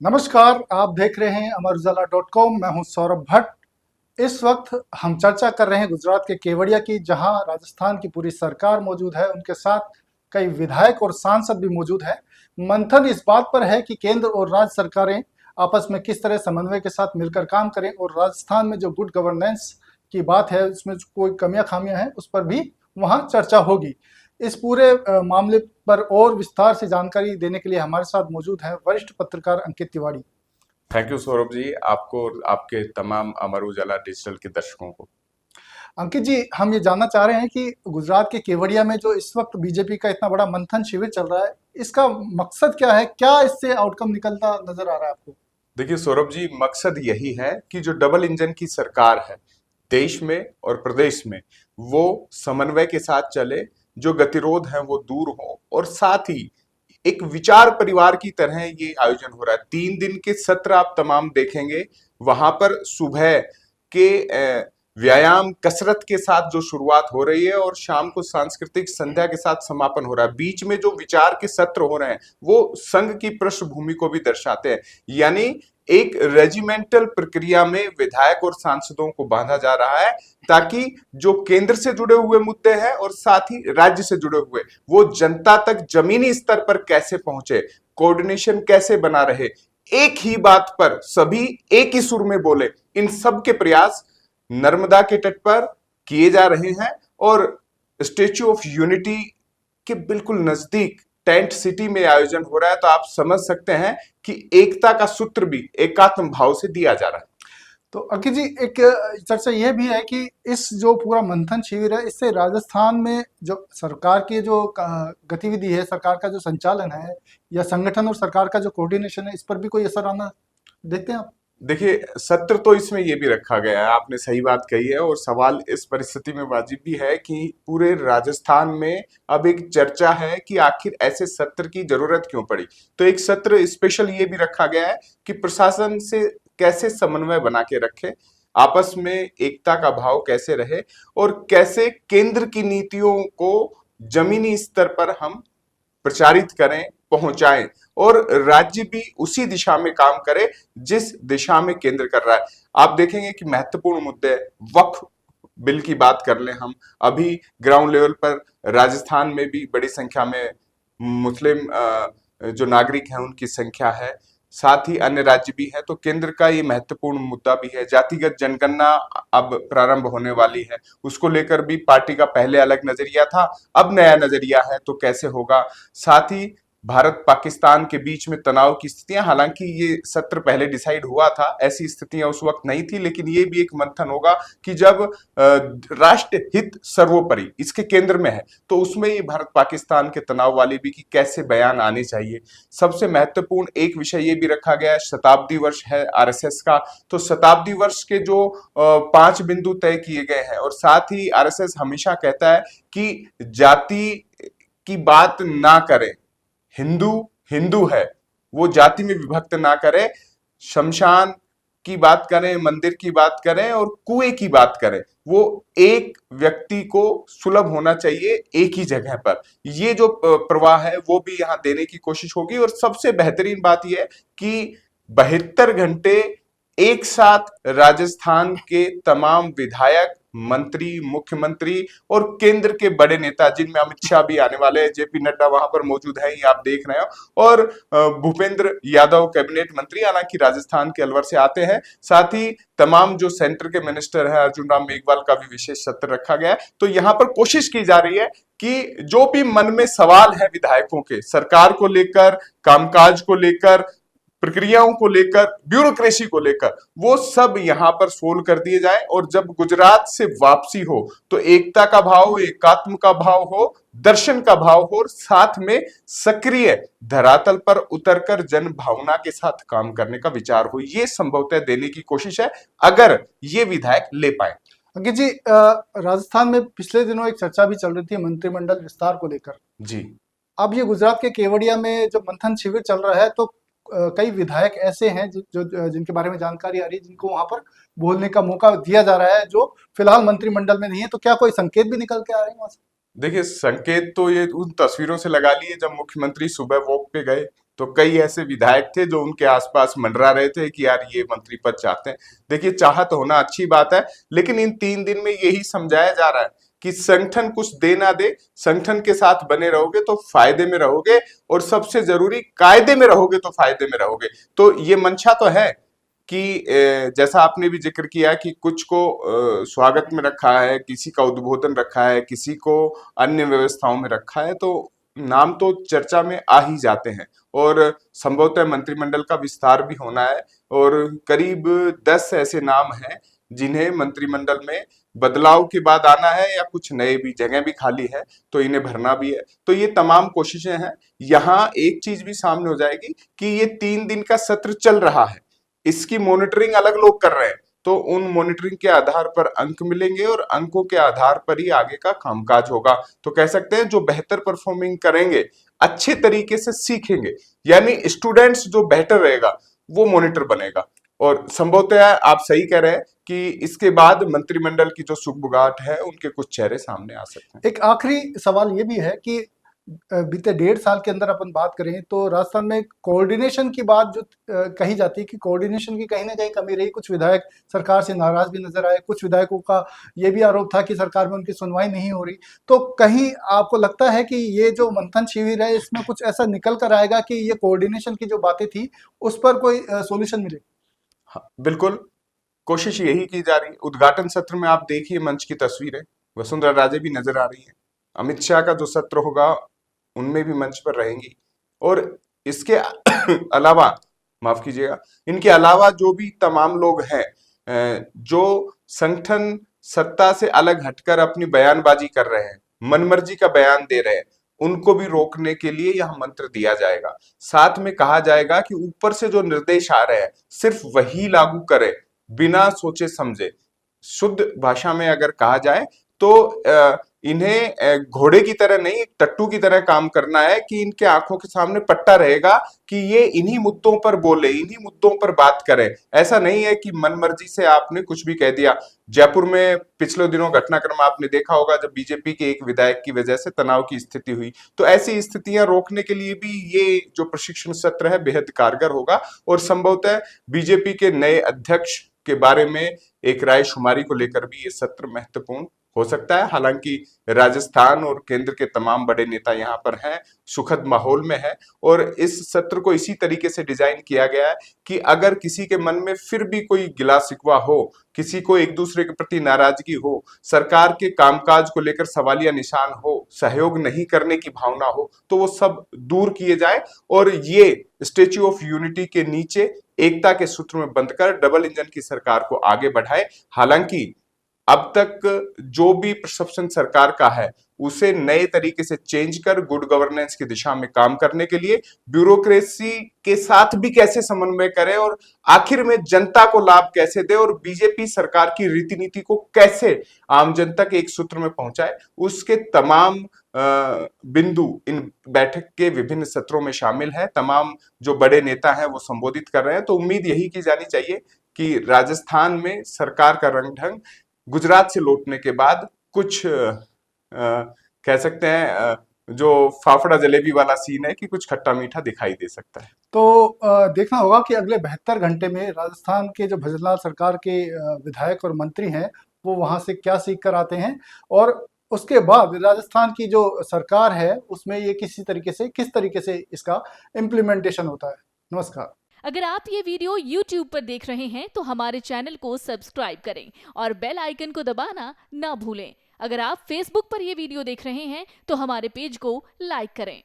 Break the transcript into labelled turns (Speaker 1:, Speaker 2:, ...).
Speaker 1: नमस्कार, आप देख रहे हैं अमर उजाला .com। मैं हूं सौरभ भट्ट। इस वक्त हम चर्चा कर रहे हैं गुजरात के केवड़िया की, जहां राजस्थान की पूरी सरकार मौजूद है। उनके साथ कई विधायक और सांसद भी मौजूद हैं। मंथन इस बात पर है कि केंद्र और राज्य सरकारें आपस में किस तरह समन्वय के साथ मिलकर काम करें, और राजस्थान में जो गुड गवर्नेंस की बात है उसमें कोई कमियां खामियां हैं उस पर भी वहां चर्चा होगी। इस पूरे मामले पर और विस्तार से जानकारी देने के लिए हमारे साथ मौजूद हैं वरिष्ठ पत्रकार अंकित तिवारी।
Speaker 2: थैंक यू सौरभ जी, आपको और आपके तमाम अमर उजाला डिजिटल के दर्शकों को।
Speaker 1: अंकित जी, हम ये जानना चाह रहे हैं कि गुजरात के केवड़िया में जो इस वक्त बीजेपी का इतना बड़ा मंथन शिविर चल रहा है, इसका मकसद क्या है? क्या इससे आउटकम निकलता नजर आ रहा है आपको?
Speaker 2: देखिए सौरभ जी, मकसद यही है कि जो डबल इंजन की सरकार है देश में और प्रदेश में, वो समन्वय के साथ चले, जो गतिरोध है वो दूर हो, और साथ ही एक विचार परिवार की तरह ये आयोजन हो रहा है। 3 दिन के सत्र आप तमाम देखेंगे। वहां पर सुबह के व्यायाम कसरत के साथ जो शुरुआत हो रही है और शाम को सांस्कृतिक संध्या के साथ समापन हो रहा है। बीच में जो विचार के सत्र हो रहे हैं वो संघ की पृष्ठभूमि को भी दर्शाते हैं। यानी एक रेजिमेंटल प्रक्रिया में विधायक और सांसदों को बांधा जा रहा है, ताकि जो केंद्र से जुड़े हुए मुद्दे हैं और साथ ही राज्य से जुड़े हुए, वो जनता तक जमीनी स्तर पर कैसे पहुंचे, कोऑर्डिनेशन कैसे बना रहे, एक ही बात पर सभी एक ही सुर में बोले। इन सब के प्रयास नर्मदा के तट पर किए जा रहे हैं, और स्टेच्यू ऑफ यूनिटी के बिल्कुल नजदीक टेंट सिटी में आयोजन हो रहा है। तो आप समझ सकते हैं कि एकता का सूत्र भी एकात्म भाव से दिया जा रहा है।
Speaker 1: तो अंकित जी, एक चर्चा यह भी है कि इस जो पूरा मंथन शिविर है, इससे राजस्थान में जो सरकार की जो गतिविधि है, सरकार का जो संचालन है, या संगठन और सरकार का जो कोऑर्डिनेशन है, इस पर भी कोई असर आना देखते हैं आप?
Speaker 2: देखिए, सत्र तो इसमें ये भी रखा गया है, आपने सही बात कही है। और सवाल इस परिस्थिति में वाजिब भी है कि पूरे राजस्थान में अब एक चर्चा है कि आखिर ऐसे सत्र की जरूरत क्यों पड़ी। तो एक सत्र स्पेशल ये भी रखा गया है कि प्रशासन से कैसे समन्वय बना के रखे, आपस में एकता का भाव कैसे रहे, और कैसे केंद्र की नीतियों को जमीनी स्तर पर हम प्रचारित करें, पहुंचाएं, और राज्य भी उसी दिशा में काम करे जिस दिशा में केंद्र कर रहा है। आप देखेंगे कि महत्वपूर्ण मुद्दे, वक्फ बिल की बात कर लें हम, अभी ग्राउंड लेवल पर राजस्थान में भी बड़ी संख्या में मुस्लिम जो नागरिक हैं उनकी संख्या है, साथ ही अन्य राज्य भी है। तो केंद्र का ये महत्वपूर्ण मुद्दा भी है। जातिगत जनगणना अब प्रारंभ होने वाली है, उसको लेकर भी पार्टी का पहले अलग नजरिया था, अब नया नजरिया है, तो कैसे होगा। साथ ही भारत पाकिस्तान के बीच में तनाव की स्थितियां, हालांकि ये सत्र पहले डिसाइड हुआ था, ऐसी स्थितियां उस वक्त नहीं थी, लेकिन ये भी एक मंथन होगा कि जब राष्ट्र हित सर्वोपरि इसके केंद्र में है, तो उसमें ये भारत पाकिस्तान के तनाव वाली भी कि कैसे बयान आने चाहिए। सबसे महत्वपूर्ण एक विषय ये भी रखा गया है, शताब्दी वर्ष है आरएसएस का। तो शताब्दी वर्ष के जो 5 बिंदु तय किए गए हैं, और साथ ही आरएसएस हमेशा कहता है कि जाति की बात ना करें, हिंदू हिंदू है, वो जाति में विभक्त ना करे, शमशान की बात करें, मंदिर की बात करें और कुएं की बात करें, वो एक व्यक्ति को सुलभ होना चाहिए एक ही जगह पर। ये जो प्रवाह है वो भी यहाँ देने की कोशिश होगी। और सबसे बेहतरीन बात यह है कि 72 घंटे एक साथ राजस्थान के तमाम विधायक, मंत्री, मुख्यमंत्री और केंद्र के बड़े नेता, जिनमें अमित शाह भी आने वाले हैं, जेपी नड्डा वहां पर मौजूद है, ये आप देख रहे हो, और भूपेंद्र यादव कैबिनेट मंत्री हालांकि राजस्थान के अलवर से आते हैं। साथ ही तमाम जो सेंटर के मिनिस्टर हैं, अर्जुन राम मेघवाल का भी विशेष सत्र रखा गया है। तो यहाँ पर कोशिश की जा रही है कि जो भी मन में सवाल है विधायकों के, सरकार को लेकर, कामकाज को लेकर, प्रक्रियाओं को लेकर, ब्यूरोक्रेसी को लेकर, वो सब यहां पर सोल्व कर दिए जाए। और जब गुजरात से वापसी हो तो एकता का भाव, एकात्म का भाव हो, दर्शन का भाव हो, और साथ में सक्रिय धरातल पर उतरकर जन भावना के साथ काम करने का विचार हो। ये संभवतः देने की कोशिश है, अगर ये विधायक ले पाए।
Speaker 1: अंकित जी, राजस्थान में पिछले दिनों एक चर्चा भी चल रही थी मंत्रिमंडल विस्तार को लेकर।
Speaker 2: जी,
Speaker 1: अब ये गुजरात के केवड़िया में जो मंथन शिविर चल रहा है, तो कई विधायक ऐसे हैं जिनके बारे में जानकारी आ रही है, जिनको वहां पर बोलने का मौका दिया जा रहा है, जो फिलहाल मंत्रिमंडल में नहीं है। तो क्या कोई संकेत भी निकल के आ रहे हैं वहां से?
Speaker 2: देखिए, संकेत तो ये उन तस्वीरों से लगा लिए जब मुख्यमंत्री सुबह वॉक पे गए, तो कई ऐसे विधायक थे जो उनके आसपास मंडरा रहे थे कि यार ये मंत्री पद चाहते हैं। देखिए, चाहत होना अच्छी बात है, लेकिन इन 3 दिन में यही समझाया जा रहा है कि संगठन कुछ दे ना दे, संगठन के साथ बने रहोगे तो फायदे में रहोगे, और सबसे जरूरी कायदे में रहोगे तो फायदे में रहोगे। तो ये मंशा तो है कि जैसा आपने भी जिक्र किया कि कुछ को स्वागत में रखा है, किसी का उद्बोधन रखा है, किसी को अन्य व्यवस्थाओं में रखा है, तो नाम तो चर्चा में आ ही जाते हैं। और संभवतः मंत्रिमंडल का विस्तार भी होना है, और करीब 10 ऐसे नाम हैं जिन्हें मंत्रिमंडल में बदलाव के बाद आना है, या कुछ नए भी जगह भी खाली है तो इन्हें भरना भी है। तो ये तमाम कोशिशें हैं। यहाँ एक चीज भी सामने हो जाएगी कि ये 3 दिन का सत्र चल रहा है, इसकी मॉनिटरिंग अलग लोग कर रहे हैं, तो उन मॉनिटरिंग के आधार पर अंक मिलेंगे, और अंकों के आधार पर ही आगे का कामकाज होगा। तो कह सकते हैं जो बेहतर परफॉर्मिंग करेंगे, अच्छे तरीके से सीखेंगे, यानी स्टूडेंट्स जो बेहतर रहेगा वो मॉनिटर बनेगा। और संभवतः आप सही कह रहे हैं कि इसके बाद मंत्रिमंडल की जो सुगबुगाहट है, उनके कुछ चेहरे सामने आ सकते हैं।
Speaker 1: एक आखिरी सवाल ये भी है कि बीते 1.5 साल के अंदर अपन बात करें तो राजस्थान में कोऑर्डिनेशन की बात जो कही जाती है कि कोऑर्डिनेशन की कहीं ना कहीं कमी रही। कुछ विधायक सरकार से नाराज भी नजर आए, कुछ विधायकों का ये भी आरोप था कि सरकार में उनकी सुनवाई नहीं हो रही। तो कहीं आपको लगता है कि ये जो मंथन शिविर है इसमें कुछ ऐसा निकल कर आएगा कि ये कोऑर्डिनेशन की जो बातें थी उस पर कोई सोल्यूशन मिले?
Speaker 2: हाँ, बिल्कुल कोशिश यही की जा रही है। उद्घाटन सत्र में आप देखिए मंच की तस्वीरें, वसुंधरा राजे भी नजर आ रही है। अमित शाह का जो सत्र होगा उनमें भी मंच पर रहेंगी। और इसके अलावा, माफ कीजिएगा, इनके अलावा जो भी तमाम लोग हैं जो संगठन सत्ता से अलग हटकर अपनी बयानबाजी कर रहे हैं, मनमर्जी का बयान दे रहे हैं, उनको भी रोकने के लिए यह मंत्र दिया जाएगा। साथ में कहा जाएगा कि ऊपर से जो निर्देश आ रहे हैं सिर्फ वही लागू करें, बिना सोचे समझे। शुद्ध भाषा में अगर कहा जाए तो इन्हें घोड़े की तरह नहीं, एक टट्टू की तरह काम करना है कि इनके आंखों के सामने पट्टा रहेगा कि ये इन्हीं मुद्दों पर बोले, इन्हीं मुद्दों पर बात करें। ऐसा नहीं है कि मनमर्जी से आपने कुछ भी कह दिया। जयपुर में पिछले दिनों घटनाक्रम आपने देखा होगा, जब बीजेपी के एक विधायक की वजह से तनाव की स्थिति हुई। तो ऐसी स्थितियां रोकने के लिए भी ये जो प्रशिक्षण सत्र है बेहद कारगर होगा। और संभवतः बीजेपी के नए अध्यक्ष के बारे में एक राय शुमारी को लेकर भी ये सत्र महत्वपूर्ण हो सकता है। हालांकि राजस्थान और केंद्र के तमाम बड़े नेता यहाँ पर हैं, सुखद माहौल में है, और इस सत्र को इसी तरीके से डिजाइन किया गया है कि अगर किसी के मन में फिर भी कोई गिला शिकवा हो, किसी को एक दूसरे के प्रति नाराजगी हो, सरकार के कामकाज को लेकर सवालिया निशान हो, सहयोग नहीं करने की भावना हो, तो वो सब दूर किए जाए, और ये स्टेच्यू ऑफ यूनिटी के नीचे एकता के सूत्र में बंधकर डबल इंजन की सरकार को आगे बढ़ाए। हालांकि अब तक जो भी परसेप्शन सरकार का है उसे नए तरीके से चेंज कर गुड गवर्नेंस की दिशा में काम करने के लिए ब्यूरोक्रेसी के साथ भी कैसे समन्वय करे, और आखिर में जनता को लाभ कैसे दे, और बीजेपी सरकार की रीति नीति को कैसे आम जनता के एक सूत्र में पहुंचाए, उसके तमाम बिंदु इन बैठक के विभिन्न सत्रों में शामिल है। तमाम जो बड़े नेता हैं वो संबोधित कर रहे हैं। तो उम्मीद यही की जानी चाहिए कि राजस्थान में सरकार का रंग ढंग गुजरात से लौटने के बाद कुछ कह सकते हैं जो फाफड़ा जलेबी वाला सीन है कि कुछ खट्टा मीठा दिखाई दे सकता है।
Speaker 1: तो देखना होगा कि अगले 72 घंटे में राजस्थान के जो भजनलाल सरकार के विधायक और मंत्री हैं वो वहां से क्या सीख कर आते हैं, और उसके बाद राजस्थान की जो सरकार है उसमें ये किस तरीके से इसका इम्प्लीमेंटेशन होता है। नमस्कार।
Speaker 3: अगर आप ये वीडियो YouTube पर देख रहे हैं तो हमारे चैनल को सब्सक्राइब करें और बेल आइकन को दबाना ना भूलें। अगर आप Facebook पर ये वीडियो देख रहे हैं तो हमारे पेज को लाइक करें।